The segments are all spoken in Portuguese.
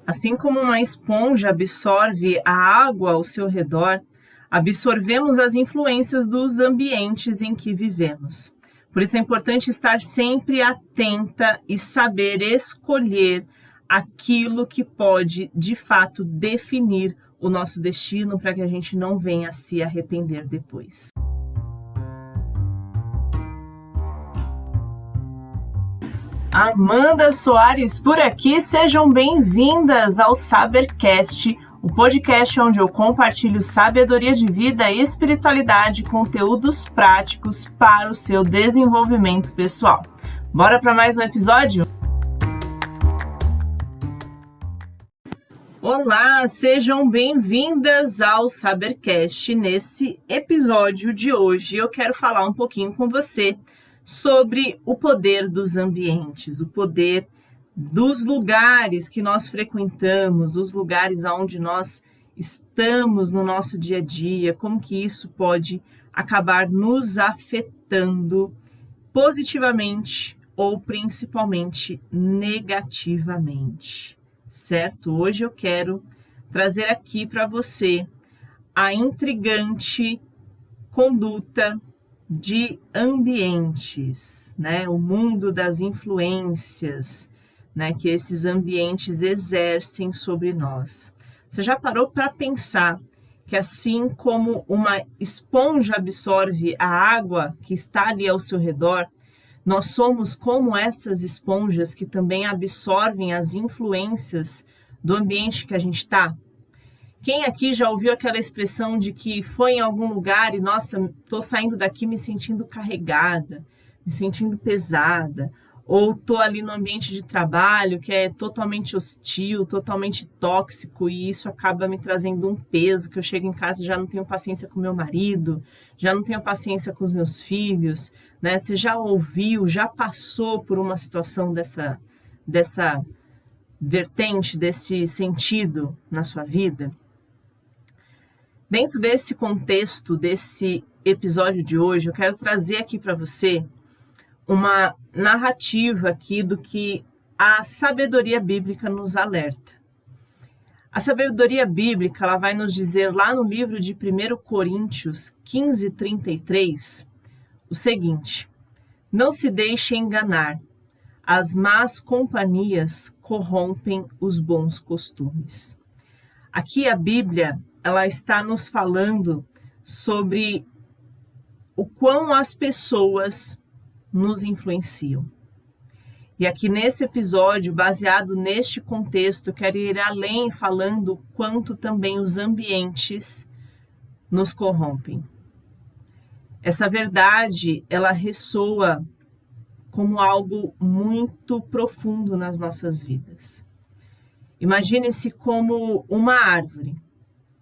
Assim como uma esponja absorve a água ao seu redor, absorvemos as influências dos ambientes em que vivemos. Por isso é importante estar sempre atenta e saber escolher aquilo que pode, de fato, definir o nosso destino para que a gente não venha se arrepender depois. Amanda Soares por aqui, sejam bem-vindas ao Sabercast, o podcast onde eu compartilho sabedoria de vida e espiritualidade, conteúdos práticos para o seu desenvolvimento pessoal. Bora para mais um episódio? Olá, sejam bem-vindas ao Sabercast. Nesse episódio de hoje eu quero falar um pouquinho com você sobre o poder dos ambientes, o poder dos lugares que nós frequentamos, os lugares onde nós estamos no nosso dia a dia, como que isso pode acabar nos afetando positivamente ou principalmente negativamente, certo? Hoje eu quero trazer aqui para você a intrigante conduta de ambientes, né? O mundo das influências, né, que esses ambientes exercem sobre nós. Você já parou para pensar que assim como uma esponja absorve a água que está ali ao seu redor, nós somos como essas esponjas que também absorvem as influências do ambiente que a gente está? Quem aqui já ouviu aquela expressão de que foi em algum lugar e, nossa, estou saindo daqui me sentindo carregada, me sentindo pesada, ou estou ali no ambiente de trabalho que é totalmente hostil, totalmente tóxico e isso acaba me trazendo um peso, que eu chego em casa e já não tenho paciência com meu marido, já não tenho paciência com os meus filhos, né? Você já ouviu, já passou por uma situação dessa vertente, desse sentido na sua vida? Dentro desse contexto, desse episódio de hoje, eu quero trazer aqui para você uma narrativa aqui do que a sabedoria bíblica nos alerta. A sabedoria bíblica, ela vai nos dizer lá no livro de 1 Coríntios 15:33, o seguinte: não se deixe enganar, as más companhias corrompem os bons costumes. Aqui a Bíblia, ela está nos falando sobre o quão as pessoas nos influenciam. E aqui nesse episódio, baseado neste contexto, eu quero ir além falando o quanto também os ambientes nos corrompem. Essa verdade, ela ressoa como algo muito profundo nas nossas vidas. Imagine-se como uma árvore.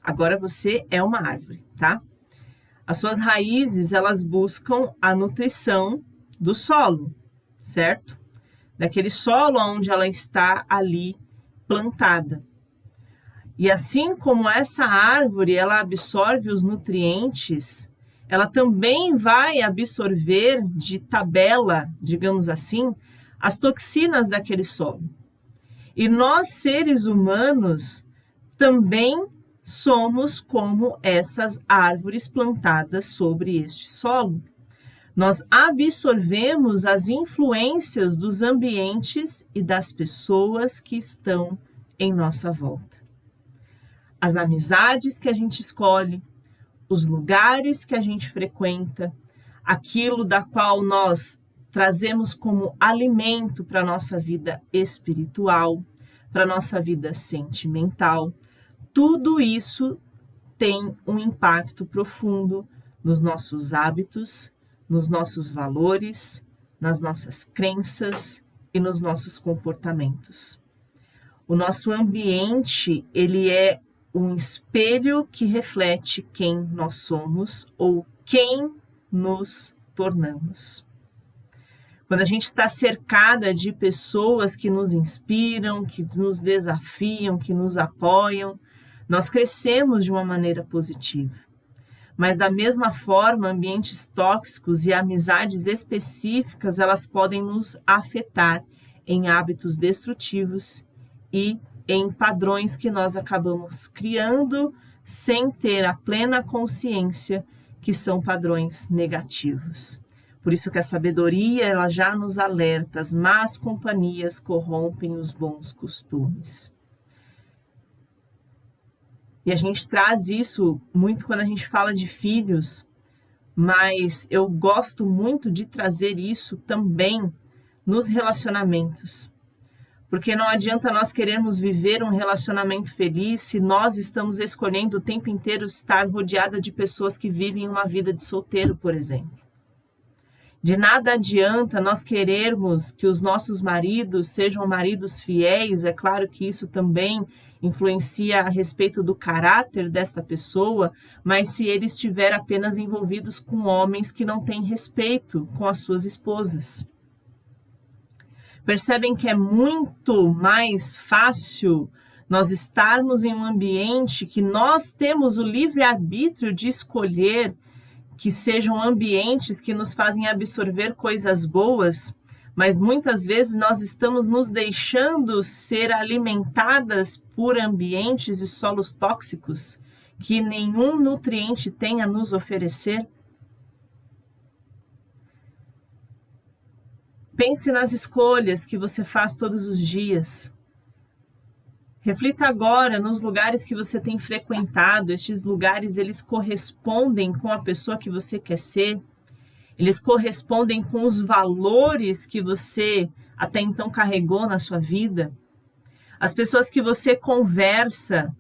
Agora você é uma árvore, tá? As suas raízes, elas buscam a nutrição do solo, certo? Daquele solo onde ela está ali plantada. E assim como essa árvore, ela absorve os nutrientes, ela também vai absorver de tabela, digamos assim, as toxinas daquele solo. E nós, seres humanos, também somos como essas árvores plantadas sobre este solo. Nós absorvemos as influências dos ambientes e das pessoas que estão em nossa volta. As amizades que a gente escolhe, os lugares que a gente frequenta, aquilo da qual nós trazemos como alimento para a nossa vida espiritual, para a nossa vida sentimental, tudo isso tem um impacto profundo nos nossos hábitos, nos nossos valores, nas nossas crenças e nos nossos comportamentos. O nosso ambiente, ele é um espelho que reflete quem nós somos ou quem nos tornamos. Quando a gente está cercada de pessoas que nos inspiram, que nos desafiam, que nos apoiam, nós crescemos de uma maneira positiva. Mas da mesma forma, ambientes tóxicos e amizades específicas, elas podem nos afetar em hábitos destrutivos e em padrões que nós acabamos criando sem ter a plena consciência que são padrões negativos. Por isso que a sabedoria, ela já nos alerta: as más companhias corrompem os bons costumes. E a gente traz isso muito quando a gente fala de filhos, mas eu gosto muito de trazer isso também nos relacionamentos. Porque não adianta nós querermos viver um relacionamento feliz se nós estamos escolhendo o tempo inteiro estar rodeada de pessoas que vivem uma vida de solteiro, por exemplo. De nada adianta nós querermos que os nossos maridos sejam maridos fiéis, é claro que isso também influencia a respeito do caráter desta pessoa, mas se ele estiver apenas envolvidos com homens que não têm respeito com as suas esposas. Percebem que é muito mais fácil nós estarmos em um ambiente que nós temos o livre-arbítrio de escolher, que sejam ambientes que nos fazem absorver coisas boas, mas muitas vezes nós estamos nos deixando ser alimentadas por ambientes e solos tóxicos que nenhum nutriente tem a nos oferecer. Pense nas escolhas que você faz todos os dias. Reflita agora nos lugares que você tem frequentado. Estes lugares, eles correspondem com a pessoa que você quer ser. Eles correspondem com os valores que você até então carregou na sua vida. As pessoas que você conversa,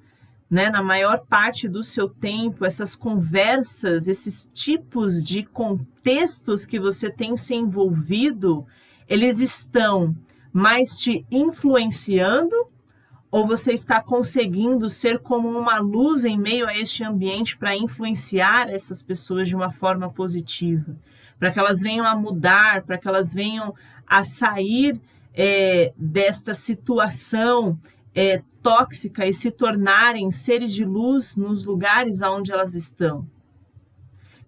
na maior parte do seu tempo, essas conversas, esses tipos de contextos que você tem se envolvido, eles estão mais te influenciando, ou você está conseguindo ser como uma luz em meio a este ambiente para influenciar essas pessoas de uma forma positiva, para que elas venham a mudar, para que elas venham a sair desta situação tóxica e se tornarem seres de luz nos lugares onde elas estão.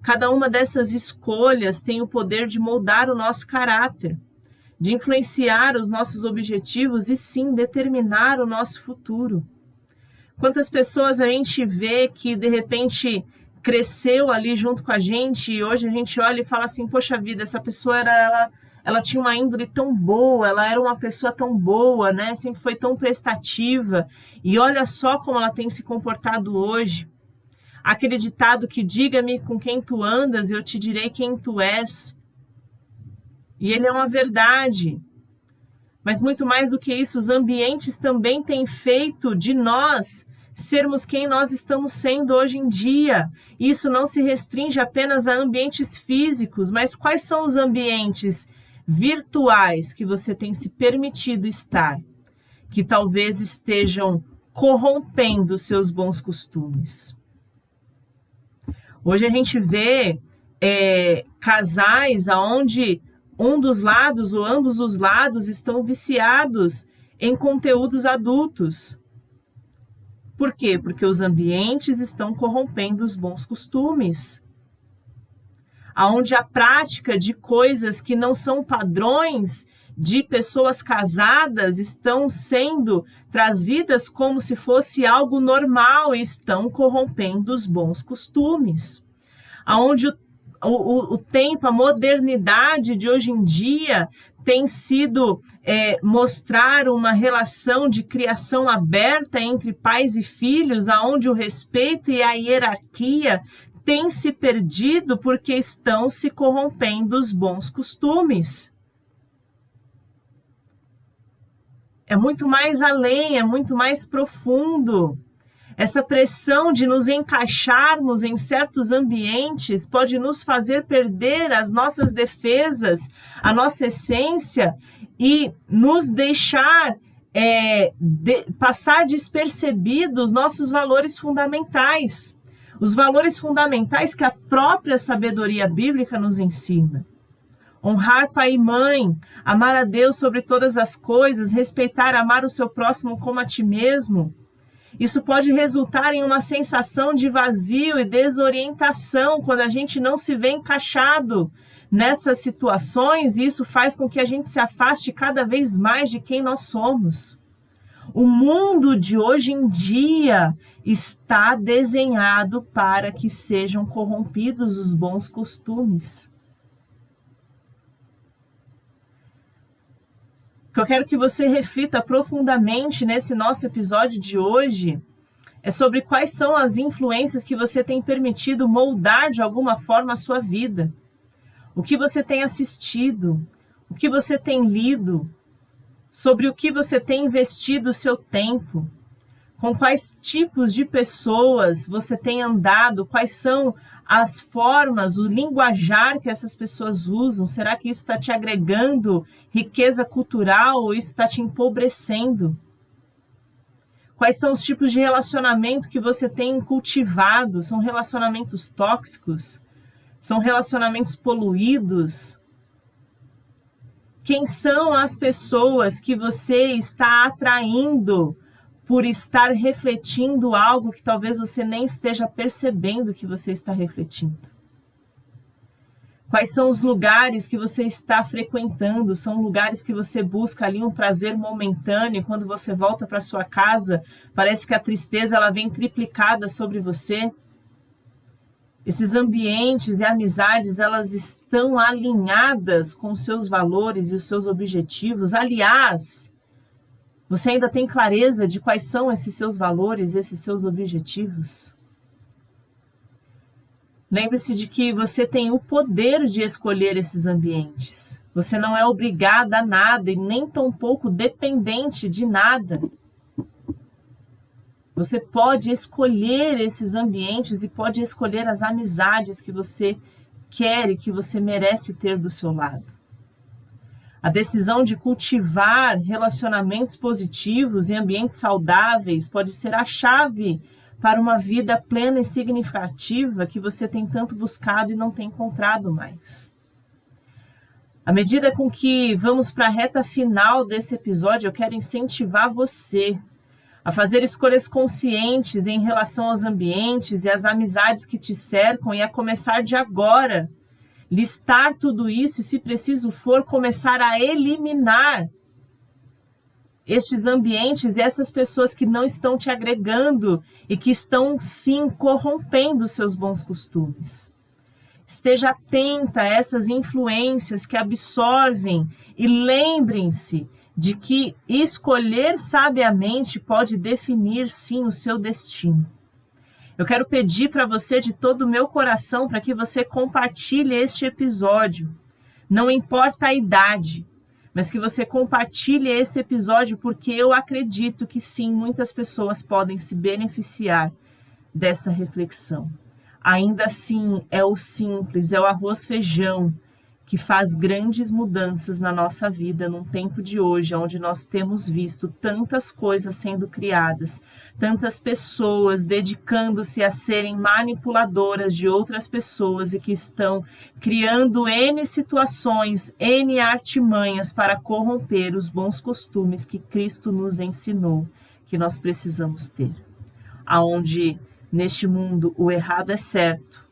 Cada uma dessas escolhas tem o poder de moldar o nosso caráter, de influenciar os nossos objetivos e sim determinar o nosso futuro. Quantas pessoas a gente vê que de repente cresceu ali junto com a gente e hoje a gente olha e fala assim: poxa vida, essa pessoa ela tinha uma índole tão boa, ela era uma pessoa tão boa, sempre foi tão prestativa, e olha só como ela tem se comportado hoje. Aquele ditado que: diga-me com quem tu andas, eu te direi quem tu és. E ele é uma verdade. Mas muito mais do que isso, os ambientes também têm feito de nós sermos quem nós estamos sendo hoje em dia. Isso não se restringe apenas a ambientes físicos, mas quais são os ambientes virtuais que você tem se permitido estar, que talvez estejam corrompendo os seus bons costumes? Hoje a gente vê casais onde um dos lados ou ambos os lados estão viciados em conteúdos adultos. Por quê? Porque os ambientes estão corrompendo os bons costumes. Onde a prática de coisas que não são padrões de pessoas casadas estão sendo trazidas como se fosse algo normal e estão corrompendo os bons costumes. Onde o tempo, a modernidade de hoje em dia tem sido mostrar uma relação de criação aberta entre pais e filhos, onde o respeito e a hierarquia têm se perdido porque estão se corrompendo os bons costumes. É muito mais além, é muito mais profundo. Essa pressão de nos encaixarmos em certos ambientes pode nos fazer perder as nossas defesas, a nossa essência e nos deixar passar despercebidos nossos valores fundamentais. Os valores fundamentais que a própria sabedoria bíblica nos ensina. Honrar pai e mãe, amar a Deus sobre todas as coisas, respeitar, amar o seu próximo como a ti mesmo. Isso pode resultar em uma sensação de vazio e desorientação quando a gente não se vê encaixado nessas situações, e isso faz com que a gente se afaste cada vez mais de quem nós somos. O mundo de hoje em dia está desenhado para que sejam corrompidos os bons costumes. O que eu quero que você reflita profundamente nesse nosso episódio de hoje é sobre quais são as influências que você tem permitido moldar de alguma forma a sua vida. O que você tem assistido, o que você tem lido, sobre o que você tem investido o seu tempo, com quais tipos de pessoas você tem andado, quais são as formas, o linguajar que essas pessoas usam. Será que isso está te agregando riqueza cultural ou isso está te empobrecendo? Quais são os tipos de relacionamento que você tem cultivado? São relacionamentos tóxicos? São relacionamentos poluídos? Quem são as pessoas que você está atraindo por estar refletindo algo que talvez você nem esteja percebendo que você está refletindo? Quais são os lugares que você está frequentando? São lugares que você busca ali um prazer momentâneo e quando você volta para sua casa, parece que a tristeza ela vem triplicada sobre você? Esses ambientes e amizades, elas estão alinhadas com os seus valores e os seus objetivos? Aliás, você ainda tem clareza de quais são esses seus valores, esses seus objetivos? Lembre-se de que você tem o poder de escolher esses ambientes. Você não é obrigada a nada e nem tampouco dependente de nada. Você pode escolher esses ambientes e pode escolher as amizades que você quer e que você merece ter do seu lado. A decisão de cultivar relacionamentos positivos e ambientes saudáveis pode ser a chave para uma vida plena e significativa que você tem tanto buscado e não tem encontrado mais. À medida com que vamos para a reta final desse episódio, eu quero incentivar você a fazer escolhas conscientes em relação aos ambientes e às amizades que te cercam e a começar de agora, listar tudo isso e, se preciso for, começar a eliminar estes ambientes e essas pessoas que não estão te agregando e que estão, sim, corrompendo os seus bons costumes. Esteja atenta a essas influências que absorvem e lembrem-se de que escolher sabiamente pode definir, sim, o seu destino. Eu quero pedir para você de todo o meu coração para que você compartilhe este episódio. Não importa a idade, mas que você compartilhe esse episódio porque eu acredito que sim, muitas pessoas podem se beneficiar dessa reflexão. Ainda assim, é o simples, é o arroz-feijão que faz grandes mudanças na nossa vida num tempo de hoje, onde nós temos visto tantas coisas sendo criadas, tantas pessoas dedicando-se a serem manipuladoras de outras pessoas e que estão criando N situações, N artimanhas para corromper os bons costumes que Cristo nos ensinou que nós precisamos ter. Aonde neste mundo o errado é certo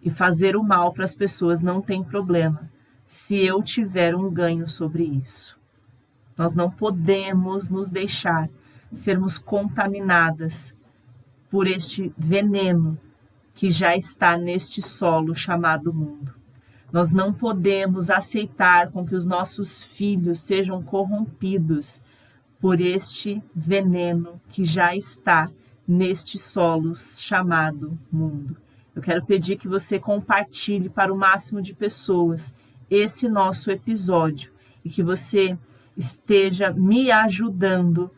e fazer o mal para as pessoas não tem problema, se eu tiver um ganho sobre isso. Nós não podemos nos deixar sermos contaminadas por este veneno que já está neste solo chamado mundo. Nós não podemos aceitar com que os nossos filhos sejam corrompidos por este veneno que já está neste solo chamado mundo. Eu quero pedir que você compartilhe para o máximo de pessoas esse nosso episódio e que você esteja me ajudando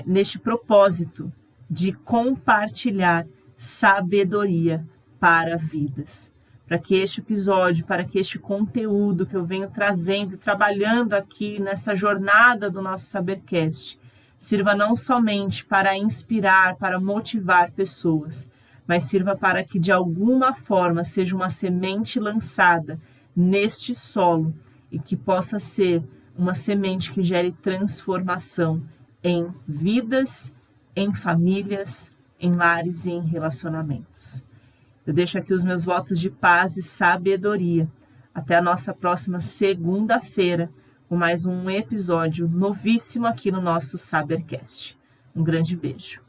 neste propósito de compartilhar sabedoria para vidas. Para que este episódio, para que este conteúdo que eu venho trazendo, trabalhando aqui nessa jornada do nosso Sabercast, sirva não somente para inspirar, para motivar pessoas, mas sirva para que de alguma forma seja uma semente lançada neste solo e que possa ser uma semente que gere transformação em vidas, em famílias, em lares e em relacionamentos. Eu deixo aqui os meus votos de paz e sabedoria. Até a nossa próxima segunda-feira, com mais um episódio novíssimo aqui no nosso Sabercast. Um grande beijo.